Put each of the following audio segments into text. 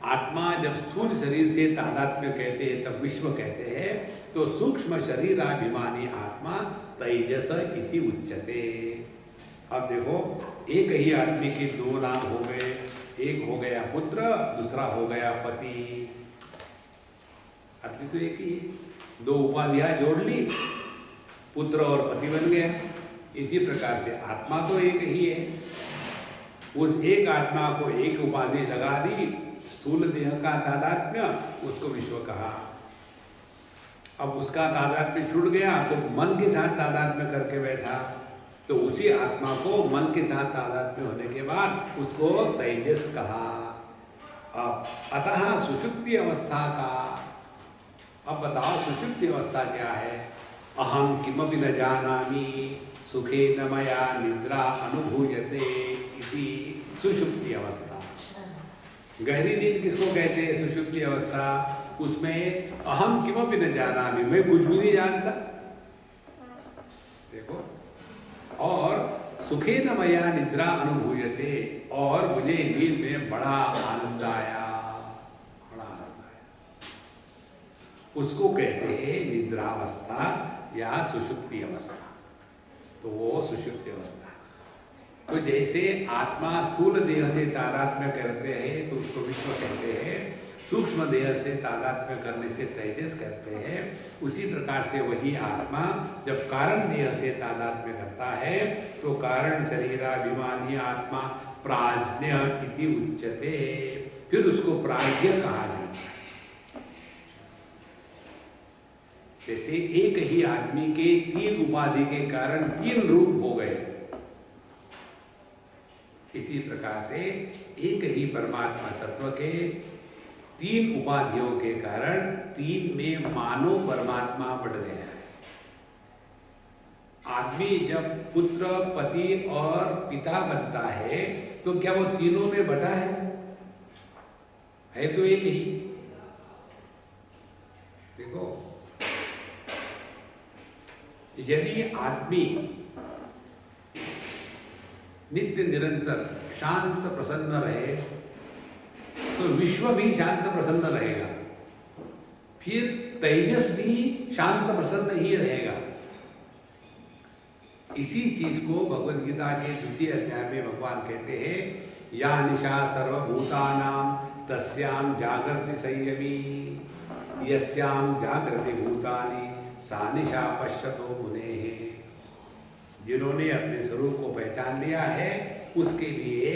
आत्मा जब स्थूल शरीर से तादात्म्य कहते हैं तब विश्व कहते हैं, तो सूक्ष्म शरीराभिमानी आत्मा तेजस इति उच्यते। अब देखो, एक ही आदमी के दो नाम हो गए, एक हो गया पुत्र, दूसरा हो गया पति। आदमी तो एक ही है, दो उपाधियां जोड़ ली, पुत्र और पति बन गया। इसी प्रकार से आत्मा तो एक ही है, उस एक आत्मा को एक उपाधि लगा दी, स्थूल देह का तादात्म्य, उसको विश्व कहा। अब उसका तादात्म्य छूट गया तो मन के साथ तादात्म्य करके बैठा, तो उसी आत्मा को मन के साथ तादात्म्य होने के बाद उसको तेजस कहा। अब अतः सुषुप्ति अवस्था का, अब बताओ सुषुप्ति अवस्था क्या है? अहम किमपि न जानामि सुखे न मया निद्रा अनुभूयते इति सुषुप्ति अवस्था। गहरी नींद किसको कहते हैं? सुषुप्ति अवस्था। उसमें अहम किमपि न जानामि, मैं कुछ भी नहीं जानता, देखो, और सुखे न मया निद्रा अनुभूयते, और मुझे नींद में बड़ा आनंद आया, बड़ा आनंद आया, उसको कहते हैं निद्रावस्था या सुषुप्ति अवस्था। तो वो सुषुप्ति अवस्था। तो जैसे आत्मा स्थूल देह से तादात्म्य करते हैं तो उसको विश्व कहते हैं, सूक्ष्म देह से तादात्म्य करने से तेजस करते हैं, उसी प्रकार से वही आत्मा जब कारण देह से तादात्म्य करता है तो कारण शरीराभिमानी आत्मा प्राज्ञ इति उच्यते, फिर उसको प्राज्ञ कहा जाता है। जैसे एक ही आदमी के तीन उपाधि के कारण तीन रूप हो गए, इसी प्रकार से एक ही परमात्मा तत्व के तीन उपाधियों के कारण तीन में मानो परमात्मा बढ़ गया है। आदमी जब पुत्र, पति और पिता बनता है तो क्या वो तीनों में बटा है तो एक ही। देखो, यदि आदमी नित्य निरंतर शांत प्रसन्न रहे तो विश्व भी शांत प्रसन्न रहेगा, फिर तेजस भी शांत प्रसन्न ही रहेगा। इसी चीज को भगवद गीता के द्वितीय अध्याय में भगवान कहते हैं, या निशा सर्वभूतानां तस्याम जागृति संयमी यस्याम जागृति भूतानि सा निशा पश्यतो मुनेः। जिन्होंने अपने स्वरूप को पहचान लिया है उसके लिए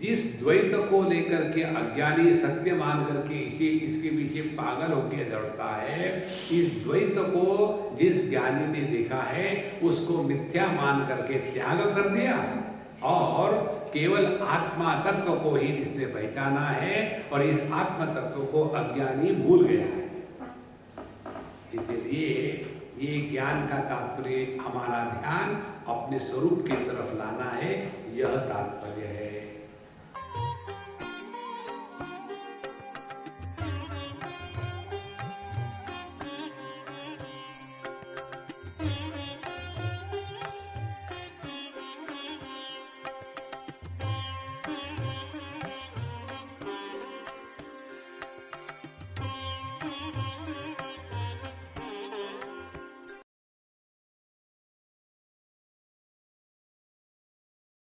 जिस द्वैत को लेकर के अज्ञानी सत्य मान करके इसके पीछे पागल होकर दौड़ता है, इस द्वैत को जिस ज्ञानी ने देखा है उसको मिथ्या मान करके त्याग कर दिया, और केवल आत्मा तत्व को ही जिसने पहचाना है और इस आत्मा तत्व को अज्ञानी भूल गया है। इसलिए ये ज्ञान का तात्पर्य हमारा ध्यान अपने स्वरूप की तरफ लाना है, यह तात्पर्य है।